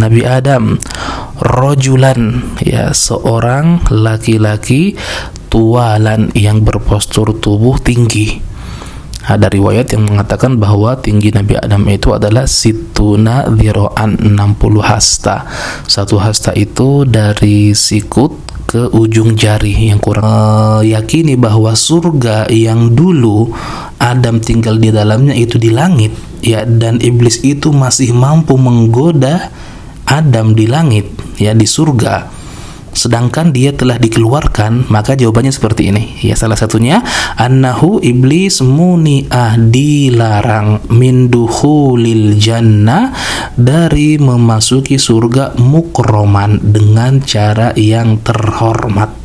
Nabi Adam, rojulan, ya, seorang laki-laki, tualan, yang berpostur tubuh tinggi. Ada riwayat yang mengatakan bahwa tinggi Nabi Adam itu adalah situna dhiro'an, 60 hasta. Satu hasta itu dari sikut ke ujung jari. Yang kurang yakini bahwa surga yang dulu Adam tinggal di dalamnya itu di langit, ya, dan iblis itu masih mampu menggoda Adam di langit, ya, di surga, sedangkan dia telah dikeluarkan. Maka jawabannya seperti ini, ya, salah satunya annahu iblis muni'ah, dilarang, min dukhulil jannah, dari memasuki surga, mukroman, dengan cara yang terhormat.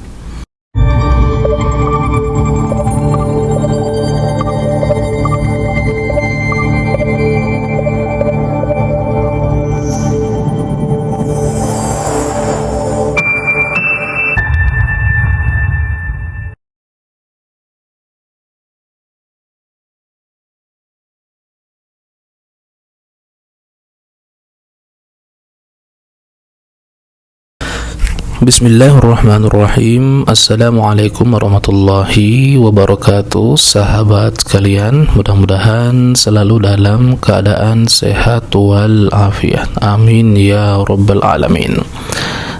Bismillahirrahmanirrahim. Assalamualaikum warahmatullahi wabarakatuh. Sahabat kalian, mudah-mudahan selalu dalam keadaan sehat walafiat. Amin ya rabbal alamin.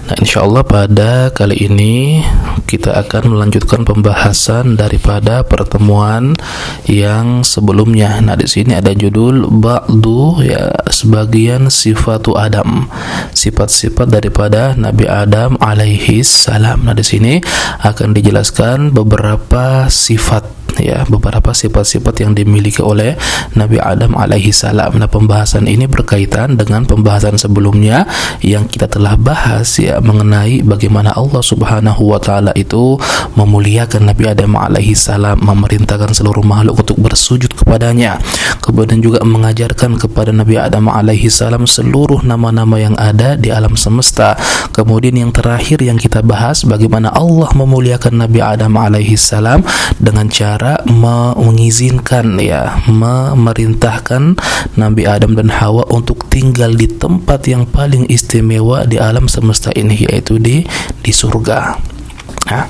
Nah, insyaallah pada kali ini kita akan melanjutkan pembahasan daripada pertemuan yang sebelumnya. Nah, di sini ada judul ba'du, ya, sebagian sifatu Adam, sifat-sifat daripada Nabi Adam alaihi salam. Nah, di sini akan dijelaskan beberapa sifat, ya, beberapa sifat-sifat yang dimiliki oleh Nabi Adam alaihi salam. Nah, pembahasan ini berkaitan dengan pembahasan sebelumnya yang kita telah bahas, ya, mengenai bagaimana Allah Subhanahu wa taala itu memuliakan Nabi Adam alaihi salam, memerintahkan seluruh makhluk untuk bersujud kepadanya, kemudian juga mengajarkan kepada Nabi Adam alaihi salam seluruh nama-nama yang ada di alam semesta. Kemudian yang terakhir yang kita bahas, bagaimana Allah memuliakan Nabi Adam alaihi salam dengan cara mengizinkan, ya, memerintahkan Nabi Adam dan Hawa untuk tinggal di tempat yang paling istimewa di alam semesta ini, yaitu di surga. Nah,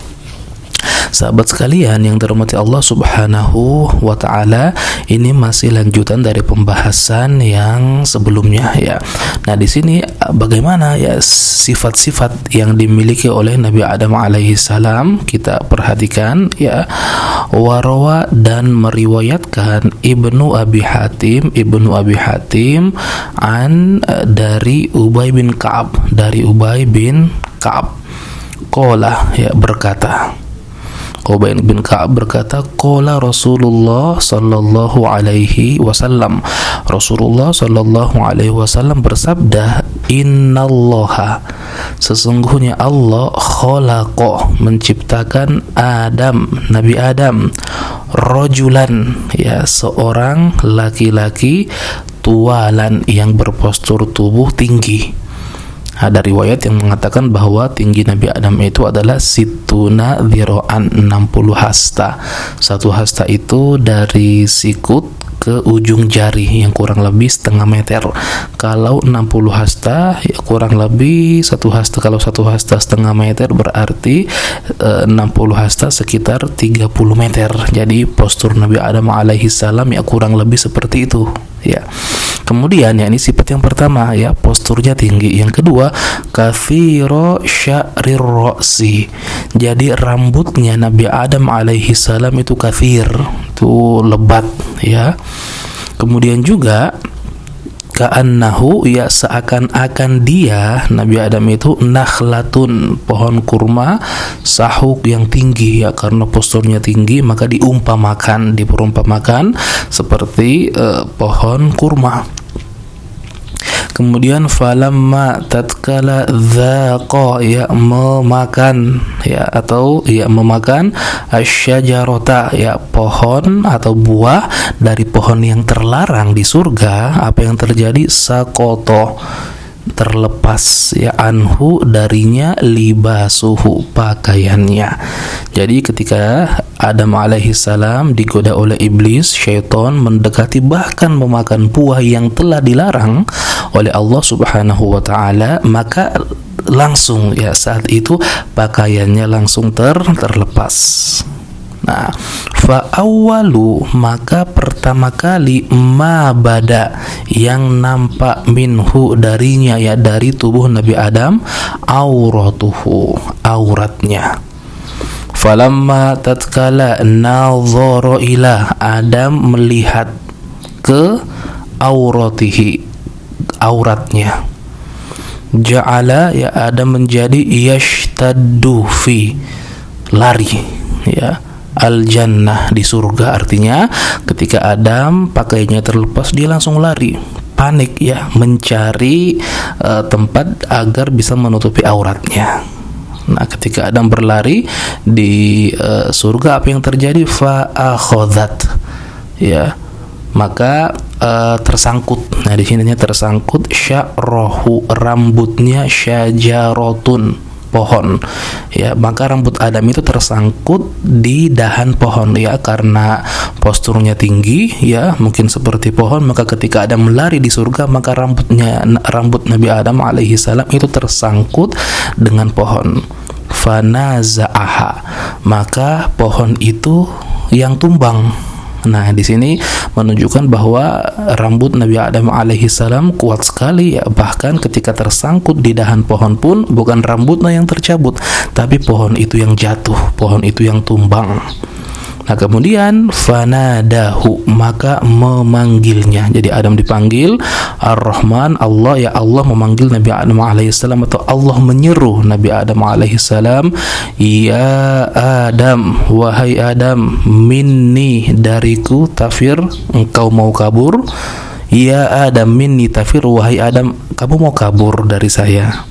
sahabat sekalian yang dirahmati Allah Subhanahu wa taala, ini masih lanjutan dari pembahasan yang sebelumnya, ya. Nah, di sini bagaimana, ya, sifat-sifat yang dimiliki oleh Nabi Adam alaihi salam, kita perhatikan, ya. Warawa, dan meriwayatkan Ibnu Abi Hatim dari Ubay bin Ka'ab, qala, ya, berkata, Ubay bin Ka'ab berkata, qala Rasulullah sallallahu alaihi wasallam, Rasulullah sallallahu alaihi wasallam bersabda, innallaha, sesungguhnya Allah, khalaqa, menciptakan Adam, Nabi Adam, rojulan, ya, seorang laki-laki, tualan, yang berpostur tubuh tinggi. Ada riwayat yang mengatakan bahwa tinggi Nabi Adam itu adalah situna dhiro'an, 60 hasta. Satu hasta itu dari sikut ke ujung jari, yang kurang lebih setengah meter. Kalau 60 hasta, ya, kurang lebih satu hasta. Kalau satu hasta setengah meter, berarti 60 hasta sekitar 30 meter. Jadi postur Nabi Adam alaihi salam, ya, kurang lebih seperti itu, ya. Kemudian, ya, ini sifat yang pertama, ya, posturnya tinggi. Yang kedua, kathiro sya'rir ra'si, jadi rambutnya Nabi Adam alaihi salam itu kathir, itu lebat, ya. Kemudian juga ka'annahu, ya, seakan-akan dia, Nabi Adam itu, nakhlatun, pohon kurma, sahuk, yang tinggi, ya, karena posturnya tinggi maka diperumpamakan seperti pohon kurma. Kemudian falamma tatkala dzaqa, ya, memakan, ya, atau, ya, memakan asyajarota, ya, pohon atau buah dari pohon yang terlarang di surga, apa yang terjadi? Sakoto, terlepas, ya, anhu, darinya, libasuhu, pakaiannya. Jadi ketika Adam alaihi salam digoda oleh iblis, syaitan, mendekati bahkan memakan buah yang telah dilarang oleh Allah Subhanahu wa taala, maka langsung ya saat itu pakaiannya langsung terlepas. Nah, fa awwalu, maka pertama kali ma bada, yang nampak minhu darinya, ya dari tubuh Nabi Adam, auratuhu, auratnya. Falamma tatkala nadhara ila, Adam melihat ke auratihi, auratnya, ja'ala, ya Adam menjadi yashtaddu fi, lari, ya, al jannah, di surga. Artinya ketika Adam pakainya terlepas, dia langsung lari, panik ya, mencari tempat agar bisa menutupi auratnya. Nah, ketika Adam berlari di surga, apa yang terjadi? Fa akhadhat, ya, maka tersangkut. Nah, di sininya tersangkut, sya'rahu, rambutnya, syajaratun, pohon, ya, maka rambut Adam itu tersangkut di dahan pohon, ya, karena posturnya tinggi, ya, mungkin seperti pohon, maka ketika Adam melari di surga, maka rambut Nabi Adam alaihi salam itu tersangkut dengan pohon. Fanaza'aha, maka pohon itu yang tumbang. Nah, di sini menunjukkan bahwa rambut Nabi Adam alaihi salam kuat sekali, ya, bahkan ketika tersangkut di dahan pohon pun bukan rambutnya yang tercabut, tapi pohon itu yang jatuh, pohon itu yang tumbang. Nah, kemudian fanadahu, maka memanggilnya. Jadi Adam dipanggil, Ar-Rahman, Allah, ya, Allah memanggil Nabi Adam alaihissalam, atau Allah menyeru Nabi Adam alaihissalam, ya Adam, wahai Adam, minni, dariku, tafir, engkau mau kabur. Ya Adam, minni tafir, wahai Adam, kamu mau kabur dari saya.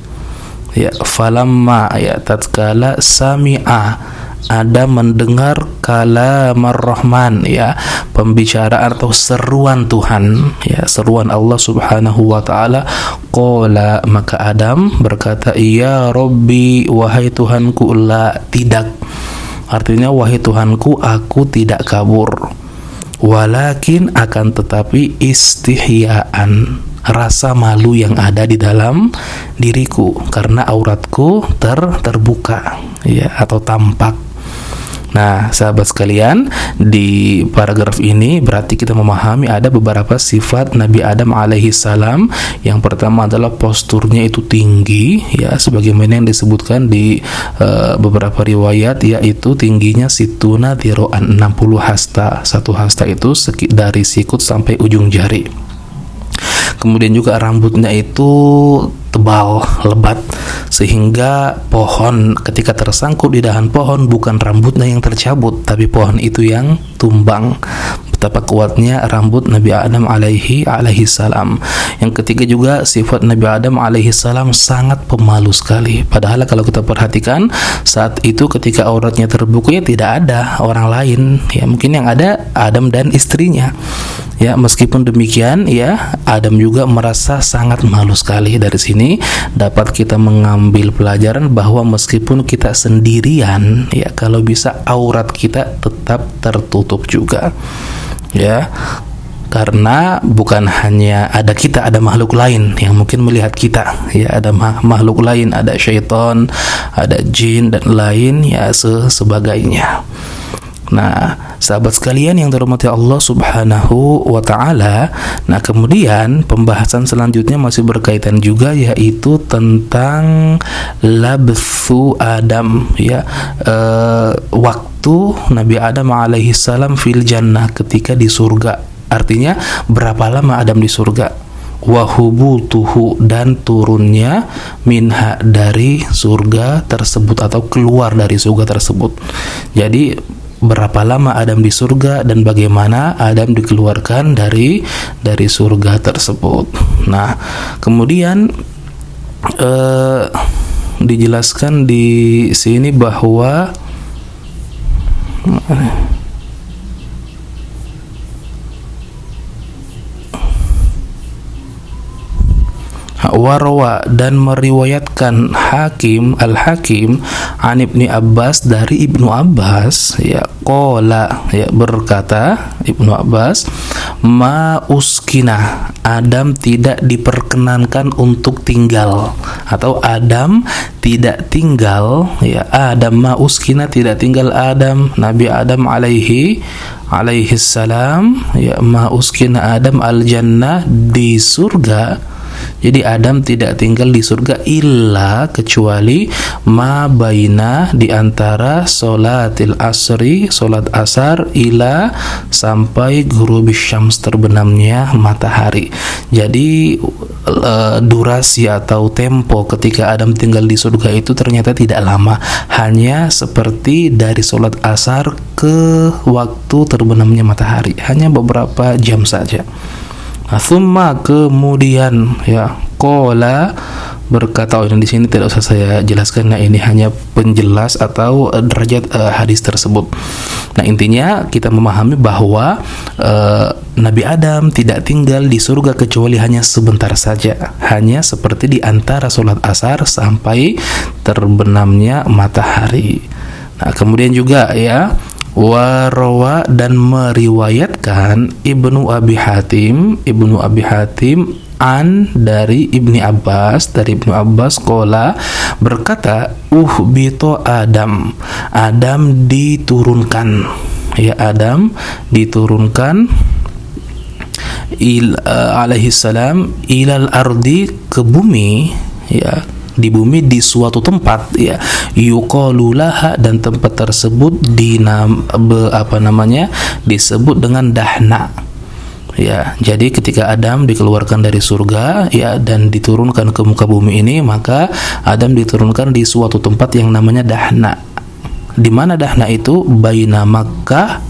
Ya, falamma, ya, tatkala sami'a, Ada mendengar kalamar Rahman, ya, pembicaraan atau seruan Tuhan, ya, seruan Allah Subhanahu wa taala. Qala, maka Adam berkata, ya Rabbi, wahai Tuhanku, la, tidak. Artinya, wahai Tuhanku, aku tidak kabur. Walakin, akan tetapi, istihyaan, rasa malu yang ada di dalam diriku karena auratku terbuka, ya, atau tampak. Nah, sahabat sekalian, di paragraf ini berarti kita memahami ada beberapa sifat Nabi Adam alaihi salam. Yang pertama adalah posturnya itu tinggi, ya, sebagaimana yang disebutkan di beberapa riwayat, yaitu tingginya situna dhiro'an, 60 hasta. Satu hasta itu dari sikut sampai ujung jari. Kemudian juga rambutnya itu tebal, lebat, sehingga pohon ketika tersangkut di dahan pohon, bukan rambutnya yang tercabut, tapi pohon itu yang tumbang. Betapa kuatnya rambut Nabi Adam alaihi salam. Yang ketiga juga, sifat Nabi Adam alaihi salam sangat pemalu sekali. Padahal kalau kita perhatikan, saat itu ketika auratnya terbuka, ya, tidak ada orang lain, ya, mungkin yang ada Adam dan istrinya. Ya, meskipun demikian, ya, Adam juga merasa sangat malu sekali. Dari sini dapat kita mengambil pelajaran bahwa meskipun kita sendirian, ya, kalau bisa aurat kita tetap tertutup juga, ya, karena bukan hanya ada kita, ada makhluk lain yang mungkin melihat kita, ya, ada makhluk lain, ada syaitan, ada jin dan lain, ya, sebagainya. Nah, sahabat sekalian yang dirahmati Allah Subhanahu wa taala, nah, kemudian pembahasan selanjutnya masih berkaitan juga, yaitu tentang labthu Adam, ya, waktu Nabi Adam alaihi salam fil jannah, ketika di surga. Artinya berapa lama Adam di surga? Wahubutuhu, dan turunnya minha, dari surga tersebut, atau keluar dari surga tersebut. Jadi berapa lama Adam di surga dan bagaimana Adam dikeluarkan dari surga tersebut. Nah, kemudian dijelaskan di sini bahwa Warwa dan meriwayatkan Al-Hakim an Ibni Abbas dari Ibnu Abbas, ya, qala, ya, berkata Ibnu Abbas, ma uskina, Adam tidak diperkenankan untuk tinggal, atau Adam tidak tinggal, ya, Adam ma uskina, tidak tinggal Adam, Nabi Adam alaihi salam, ya, ma uskina Adam al-jannah, di surga. Jadi Adam tidak tinggal di surga illa, kecuali ma baina, di antara salatil asri, salat asar, ila, sampai ghurubis syams, terbenamnya matahari. Jadi durasi atau tempo ketika Adam tinggal di surga itu ternyata tidak lama, hanya seperti dari salat asar ke waktu terbenamnya matahari, hanya beberapa jam saja. Thumma, kemudian, ya, qala, berkata, ini di sini tidak usah saya jelaskan, nah ini hanya penjelas atau derajat hadis tersebut. Nah, intinya kita memahami bahwa Nabi Adam tidak tinggal di surga kecuali hanya sebentar saja, hanya seperti di antara sholat asar sampai terbenamnya matahari. Nah, kemudian juga, ya, warawa, dan meriwayatkan Ibnu Abi Hatim an dari Ibni Abbas, qala, berkata, uhbito Adam diturunkan, ya, Adam diturunkan alaihi salam ilal ardi, ke bumi, ya, di bumi, di suatu tempat, ya, yuqalulaha, dan tempat tersebut disebut dengan Dahna, ya. Jadi ketika Adam dikeluarkan dari surga, ya, dan diturunkan ke muka bumi ini, maka Adam diturunkan di suatu tempat yang namanya Dahna. Di mana Dahna itu? Baina Makkah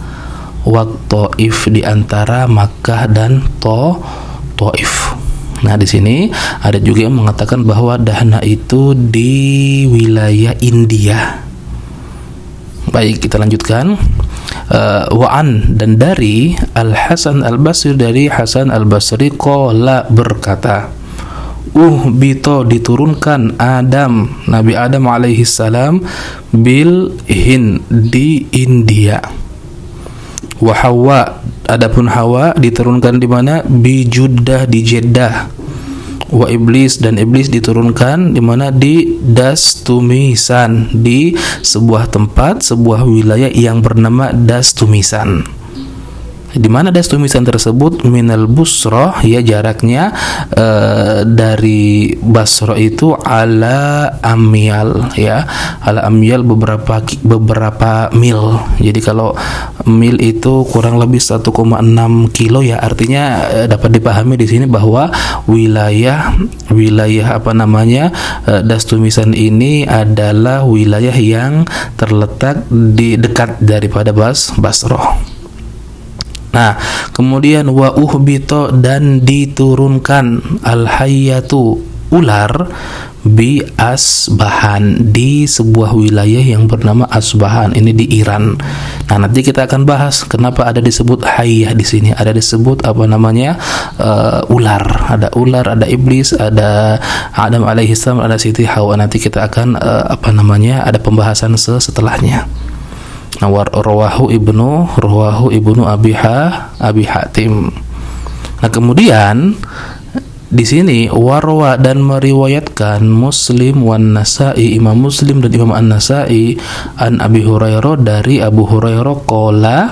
wa Taif, di antara Makkah dan Taif. Nah, di sini ada juga yang mengatakan bahwa Dahna itu di wilayah India. Baik, kita lanjutkan. Wa'an, dan dari Al-Hasan Al-Basri, dari Hasan Al-Basri, qala, berkata, bito, diturunkan Nabi Adam alaihi salam, bil Hind, di India. Wa Hawa, adapun Hawa diturunkan di mana? Bi Juddah, di Jeddah. Wa Iblis, dan Iblis diturunkan di mana? Di Dastumisan, di sebuah tempat, sebuah wilayah yang bernama Dastumisan. Di mana Dastumisan tersebut? Minal Busrah, ya, jaraknya dari Basra itu ala amyal, ya, ala amyal, beberapa mil. Jadi kalau mil itu kurang lebih 1,6 kilo, ya, artinya dapat dipahami di sini bahwa wilayah Dastumisan ini adalah wilayah yang terletak di dekat daripada Basrah. Nah, kemudian wa uhbito, dan diturunkan al-hayyatu, ular, bi Asbahan, di sebuah wilayah yang bernama Asbahan, ini di Iran. Nah, nanti kita akan bahas kenapa ada disebut hayyah di sini, ada disebut ular, ada iblis, ada Adam alaihi salam, ada Siti Hawa. Nanti kita akan ada pembahasan setelahnya. Nah, rawahu ibnu Abi Hatim. Nah, kemudian di sini warwa, dan meriwayatkan Muslim wan Nasa'i, Imam Muslim dan Imam An-Nasa'i, an Abi Hurairah, dari Abu Hurairah, qala,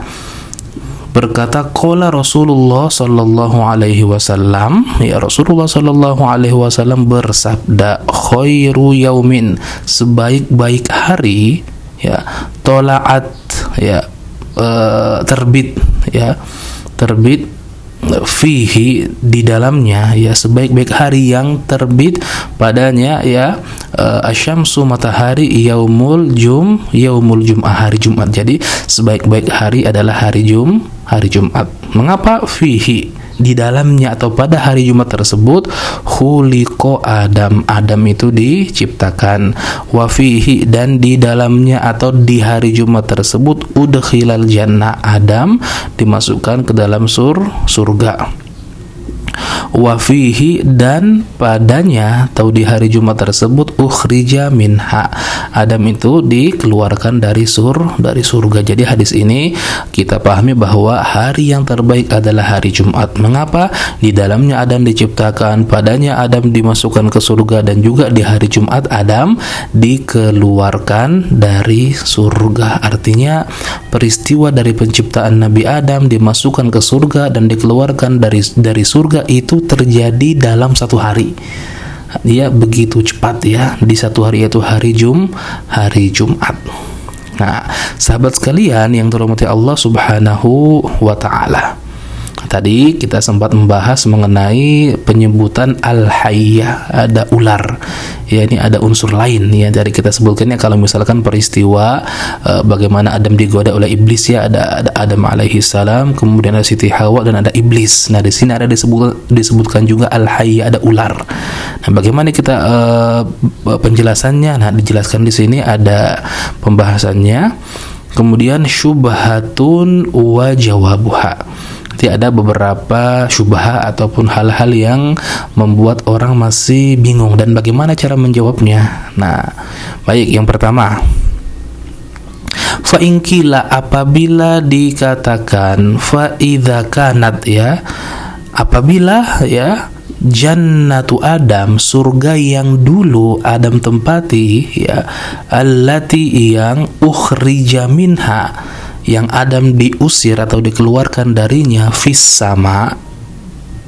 berkata, qala Rasulullah sallallahu alaihi wasallam, ya, Rasulullah sallallahu alaihi wasallam bersabda, khairu yaumin, sebaik-baik hari, ya, tolaat, ya, terbit fihi, di dalamnya, ya, sebaik-baik hari yang terbit padanya, ya, asyamsu, matahari, yaumul jum'ah, hari Jumat. Jadi sebaik-baik hari adalah hari Jumat. Mengapa fihi, di dalamnya atau pada hari Jumat tersebut? Khuliqa Adam itu diciptakan. Wa fihi, dan di dalamnya atau di hari Jumat tersebut udkhilal jannah, Adam dimasukkan ke dalam surga. wa fihi, dan padanya atau di hari Jumat tersebut ukhrija minha, Adam itu dikeluarkan dari surga. Jadi hadis ini kita pahami bahwa hari yang terbaik adalah hari Jumat. Mengapa? Di dalamnya Adam diciptakan, padanya Adam dimasukkan ke surga, dan juga di hari Jumat Adam dikeluarkan dari surga. Artinya peristiwa dari penciptaan Nabi Adam, dimasukkan ke surga dan dikeluarkan dari surga itu terjadi dalam satu hari. Dia begitu cepat ya, di satu hari, yaitu hari Jumat. Nah, sahabat sekalian yang dirahmati Allah Subhanahu wa taala, tadi kita sempat membahas mengenai penyebutan al-hayyah, ada ular. Ya, ini ada unsur lain ya dari kita sebutkannya. Kalau misalkan peristiwa bagaimana Adam digoda oleh iblis, ya, ada Adam alaihi salam, kemudian ada Siti Hawa, dan ada iblis. Nah, di sini ada disebutkan juga al-hayyah, ada ular. Nah, bagaimana kita penjelasannya? Nah, dijelaskan di sini, ada pembahasannya. Kemudian syubhatun wa jawabuha. Ada beberapa syubhat ataupun hal-hal yang membuat orang masih bingung, dan bagaimana cara menjawabnya. Nah, baik, yang pertama, fa in qila, apabila dikatakan, fa idza kanat, ya, apabila, ya, jannatu Adam, surga yang dulu Adam tempati, ya, allati, yang ukhrija minha, yang Adam diusir atau dikeluarkan darinya, fis sama,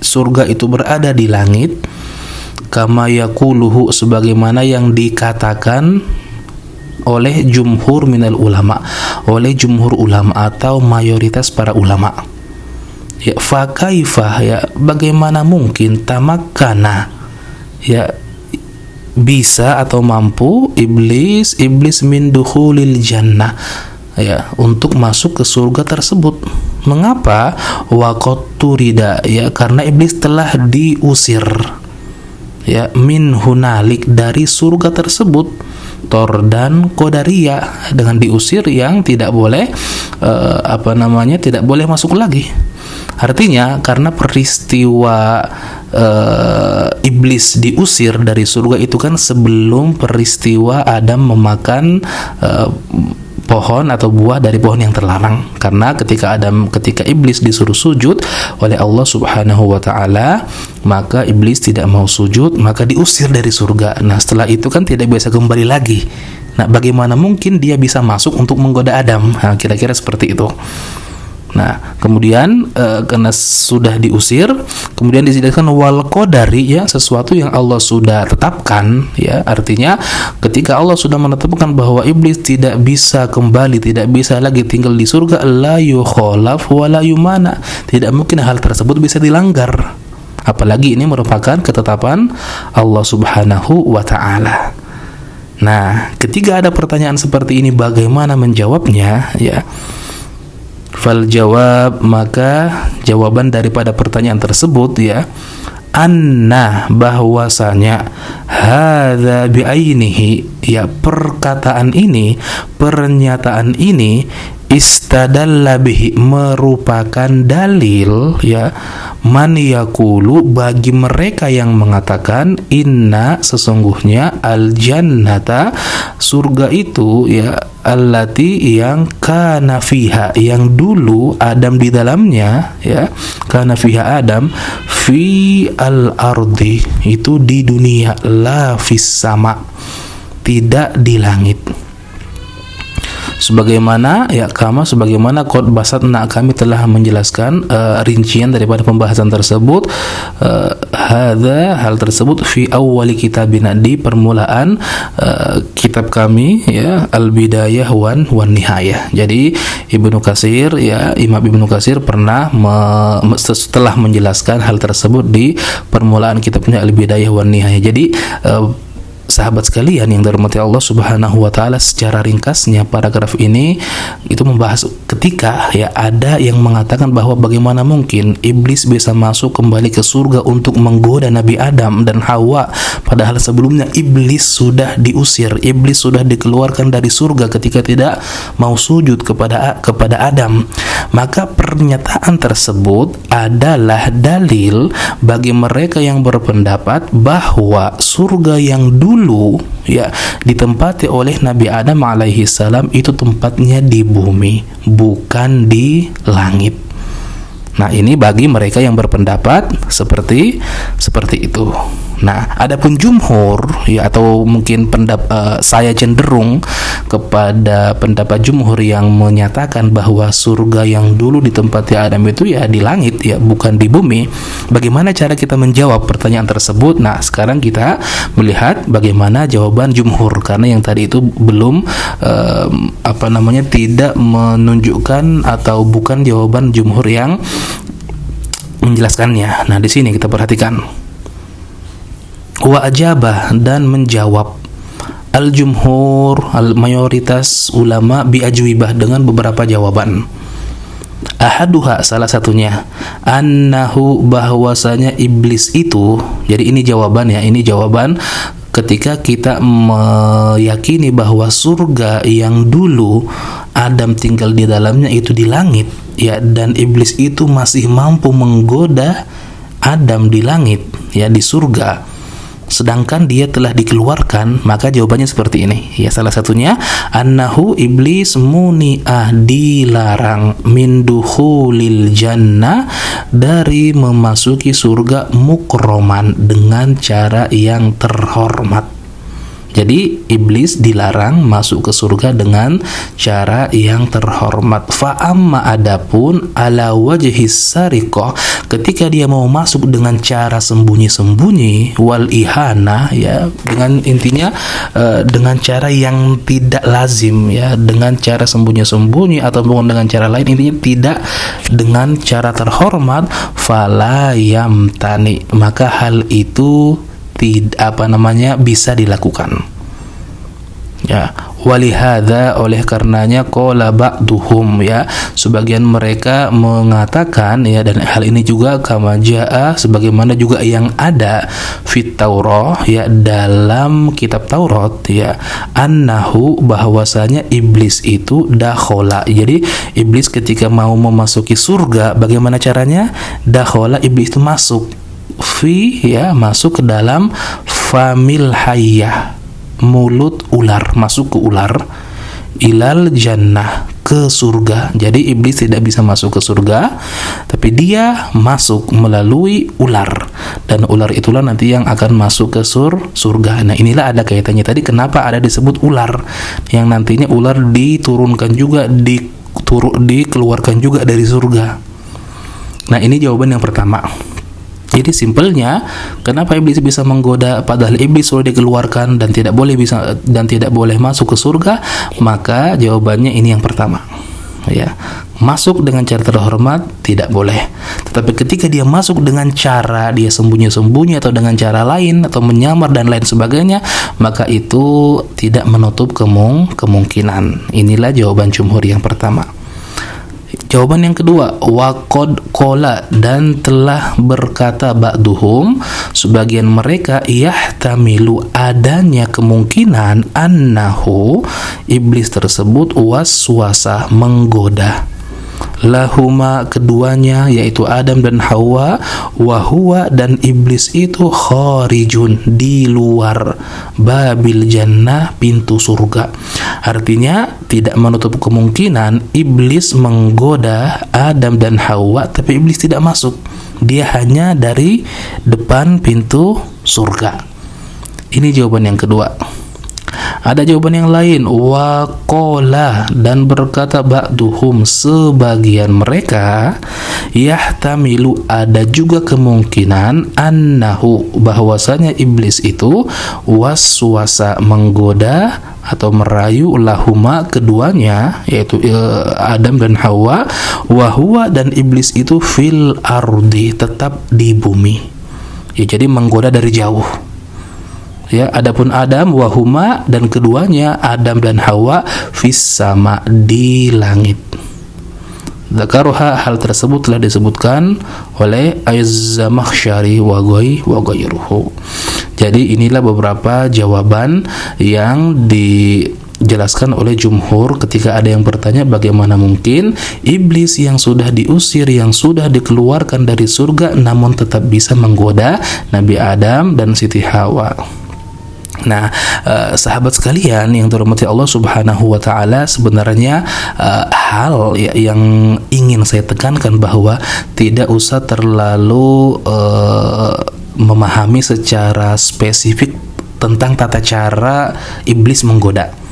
surga itu berada di langit, kama yaquluhu, sebagaimana yang dikatakan oleh jumhur minal ulama, oleh jumhur ulama atau mayoritas para ulama. Ya, fa kaifah, ya, bagaimana mungkin, tamakkana, ya, bisa atau mampu iblis min dukhulil jannah, ya, untuk masuk ke surga tersebut. Mengapa? Waqad turida, ya, karena iblis telah diusir, ya, min hunalik, dari surga tersebut, tordan qadariyah, dengan diusir yang tidak boleh tidak boleh masuk lagi. Artinya karena peristiwa iblis diusir dari surga itu kan sebelum peristiwa Adam memakan pohon atau buah dari pohon yang terlarang. Karena ketika iblis disuruh sujud oleh Allah Subhanahu wa taala, maka iblis tidak mau sujud, maka diusir dari surga. Nah, setelah itu kan tidak bisa kembali lagi. Nah, bagaimana mungkin dia bisa masuk untuk menggoda Adam? Nah, kira-kira seperti itu. Nah, kemudian karena sudah diusir, kemudian disediakan wal qadari, ya, sesuatu yang Allah sudah tetapkan, ya. Artinya ketika Allah sudah menetapkan bahwa iblis tidak bisa kembali, tidak bisa lagi tinggal di surga, la yukhalaf wa la yumana, tidak mungkin hal tersebut bisa dilanggar. Apalagi ini merupakan ketetapan Allah Subhanahu wa taala. Nah, ketika ada pertanyaan seperti ini, bagaimana menjawabnya, ya? Fal jawab, maka jawaban daripada pertanyaan tersebut, ya, anna, bahwasanya, hadza bi'ainihi, ya, perkataan ini, pernyataan ini, istadalla bihi, merupakan dalil, ya, man yaqulu, bagi mereka yang mengatakan, inna, sesungguhnya, al jannata, surga itu, ya, allati, yang kana fiha, yang dulu Adam di dalamnya, ya, kana fiha Adam, fi al ardi, itu di dunia, la fis sama, tidak di langit. Sebagaimana, ya, sebagaimana qad basatna, kami telah menjelaskan rincian daripada pembahasan tersebut, hal tersebut fi awwali kitabina, di permulaan kitab kami, ya, al-bidayah wan nihayah. Jadi Ibnu Katsir, ya, Imam Ibnu Katsir pernah setelah menjelaskan hal tersebut di permulaan kitabnya al-bidayah wan nihayah. Jadi sahabat sekalian yang dirahmati Allah Subhanahu wa taala, secara ringkasnya paragraf ini itu membahas ketika ya ada yang mengatakan bahwa bagaimana mungkin iblis bisa masuk kembali ke surga untuk menggoda Nabi Adam dan Hawa, padahal sebelumnya iblis sudah diusir, iblis sudah dikeluarkan dari surga ketika tidak mau sujud kepada Adam. Maka pernyataan tersebut adalah dalil bagi mereka yang berpendapat bahwa surga yang dulu ya ditempati oleh Nabi Adam alaihi salam itu tempatnya di bumi, bukan di langit. Nah, ini bagi mereka yang berpendapat seperti itu. Nah, adapun jumhur ya, atau mungkin saya cenderung kepada pendapat jumhur yang menyatakan bahwa surga yang dulu ditempati Adam itu ya di langit ya, bukan di bumi. Bagaimana cara kita menjawab pertanyaan tersebut? Nah, sekarang kita melihat bagaimana jawaban jumhur, karena yang tadi itu belum tidak menunjukkan atau bukan jawaban jumhur yang menjelaskannya. Nah, di sini kita perhatikan. Wa ajabah, dan menjawab al-jumhur, mayoritas ulama, bi ajwibah, dengan beberapa jawaban. Ahaduha, salah satunya, annahu, bahwasanya iblis itu, jadi ini jawaban ya, ini jawaban ketika kita meyakini bahwa surga yang dulu Adam tinggal di dalamnya itu di langit ya, dan iblis itu masih mampu menggoda Adam di langit ya, di surga, sedangkan dia telah dikeluarkan. Maka jawabannya seperti ini ya, salah satunya annahu, iblis muni'ah, dilarang, min dukhulil jannah, dari memasuki surga, mukroman, dengan cara yang terhormat. Jadi iblis dilarang masuk ke surga dengan cara yang terhormat. Fa'amma, adapun ala wajhis sariqah, ketika dia mau masuk dengan cara sembunyi-sembunyi, wal ihana ya, dengan intinya dengan cara yang tidak lazim ya, dengan cara sembunyi-sembunyi ataupun dengan cara lain, intinya tidak dengan cara terhormat, fala yamtani, maka hal itu bisa dilakukan ya. Walihada, oleh karenanya, qala ba'duhum ya, sebagian mereka mengatakan ya, dan hal ini juga kama jaa, sebagaimana juga yang ada fit Taurah ya, dalam kitab Taurat ya, annahu, bahwasanya iblis itu dakhala. Jadi iblis ketika mau memasuki surga, bagaimana caranya? Dakhala, iblis itu masuk masuk ke dalam famil hayyah, mulut ular, masuk ke ular, ilal jannah, ke surga. Jadi iblis tidak bisa masuk ke surga, tapi dia masuk melalui ular, dan ular itulah nanti yang akan masuk ke surga. Nah, inilah ada kaitannya tadi kenapa ada disebut ular, yang nantinya ular diturunkan juga, dikeluarkan juga dari surga. Nah, ini jawaban yang pertama. Jadi simpelnya, kenapa iblis bisa menggoda padahal iblis sudah dikeluarkan dan tidak boleh masuk ke surga? Maka jawabannya ini yang pertama. Ya, masuk dengan cara terhormat tidak boleh. Tetapi ketika dia masuk dengan cara dia sembunyi-sembunyi atau dengan cara lain atau menyamar dan lain sebagainya, maka itu tidak menutup kemungkinan. Inilah jawaban jumhur yang pertama. Jawaban yang kedua, waqad qala, dan telah berkata ba'duhum, sebagian mereka, yahtamilu, adanya kemungkinan, annahu, iblis tersebut, waswasa, menggoda, lahuma, keduanya, yaitu Adam dan Hawa, wahuwa, dan iblis itu, kharijun, di luar, babil jannah, pintu surga. Artinya tidak menutup kemungkinan iblis menggoda Adam dan Hawa, tapi iblis tidak masuk, dia hanya dari depan pintu surga. Ini jawaban yang kedua. Ada jawaban yang lain, waqala, dan berkata ba'duhum, sebagian mereka, yahtamilu, ada juga kemungkinan, annahu, bahwasanya iblis itu, waswasa, menggoda atau merayu, lahuma, keduanya, yaitu Adam dan Hawa, wahuwa, dan iblis itu, fil ardi, tetap di bumi ya, jadi menggoda dari jauh Ya, adapun Adam wahuma, dan keduanya Adam dan Hawa fis sama, di langit. Dzakaruha, hal tersebut telah disebutkan oleh Az-Zamakhsyari wa ghairuhu. Jadi inilah beberapa jawaban yang dijelaskan oleh jumhur ketika ada yang bertanya bagaimana mungkin iblis yang sudah diusir, yang sudah dikeluarkan dari surga, namun tetap bisa menggoda Nabi Adam dan Siti Hawa. Nah, sahabat sekalian yang dirahmati Allah Subhanahu wa taala, sebenarnya hal yang ingin saya tekankan bahwa tidak usah terlalu memahami secara spesifik tentang tata cara iblis menggoda.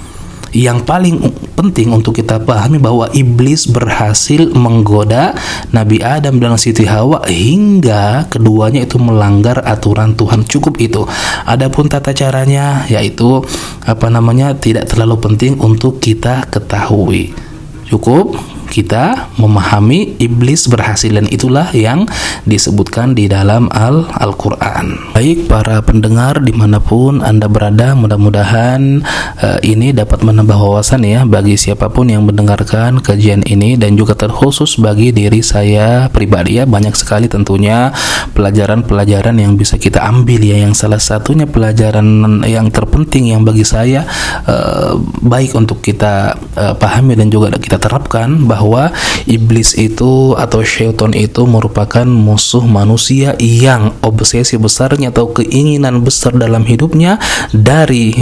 Yang paling penting untuk kita pahami bahwa iblis berhasil menggoda Nabi Adam dan Siti Hawa hingga keduanya itu melanggar aturan Tuhan. Cukup itu. Adapun tata caranya yaitu tidak terlalu penting untuk kita ketahui. Cukup kita memahami iblis berhasil, dan itulah yang disebutkan di dalam Al-Quran. Baik para pendengar dimanapun Anda berada, mudah-mudahan ini dapat menambah wawasan ya bagi siapapun yang mendengarkan kajian ini, dan juga terkhusus bagi diri saya pribadi ya. Banyak sekali tentunya pelajaran-pelajaran yang bisa kita ambil ya, yang salah satunya pelajaran yang terpenting yang bagi saya baik untuk kita pahami dan juga kita terapkan, bahwa iblis itu atau syaitan itu merupakan musuh manusia yang obsesi besarnya atau keinginan besar dalam hidupnya dari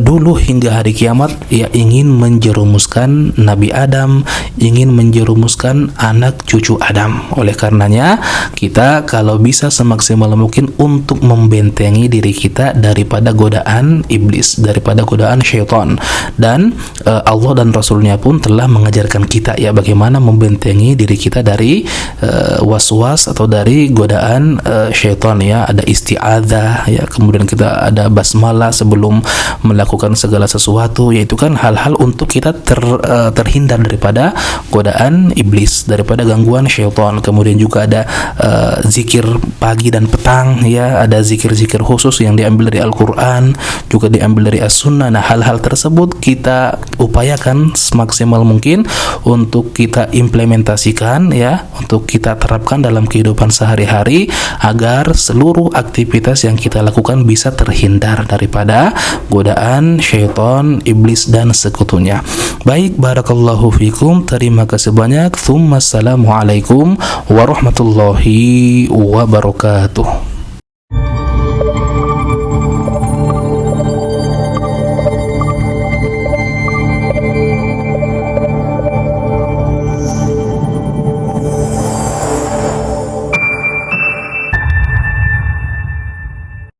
dulu hingga hari kiamat, ya ingin menjerumuskan Nabi Adam, ingin menjerumuskan anak cucu Adam. Oleh karenanya kita kalau bisa semaksimal mungkin untuk membentengi diri kita daripada godaan iblis, daripada godaan syaitan. Dan Allah dan Rasulnya pun telah mengajarkan kita ya bagaimana membentengi diri kita dari waswas atau dari godaan syaitan ya. Ada isti'adzah ya, kemudian kita ada basmalah sebelum melakukan segala sesuatu, yaitu kan hal-hal untuk kita terhindar daripada godaan iblis, daripada gangguan syaitan. Kemudian juga ada zikir pagi dan petang ya, ada zikir-zikir khusus yang diambil dari Al-Quran, juga diambil dari As-Sunnah. Nah, hal-hal tersebut kita upayakan semaksimal mungkin untuk kita implementasikan ya, untuk kita terapkan dalam kehidupan sehari-hari agar seluruh aktivitas yang kita lakukan bisa terhindar daripada godaan syaitan, iblis dan sekutunya. Baik, barakallahu fikum, terima kasih banyak. Assalamualaikum warahmatullahi wabarakatuh.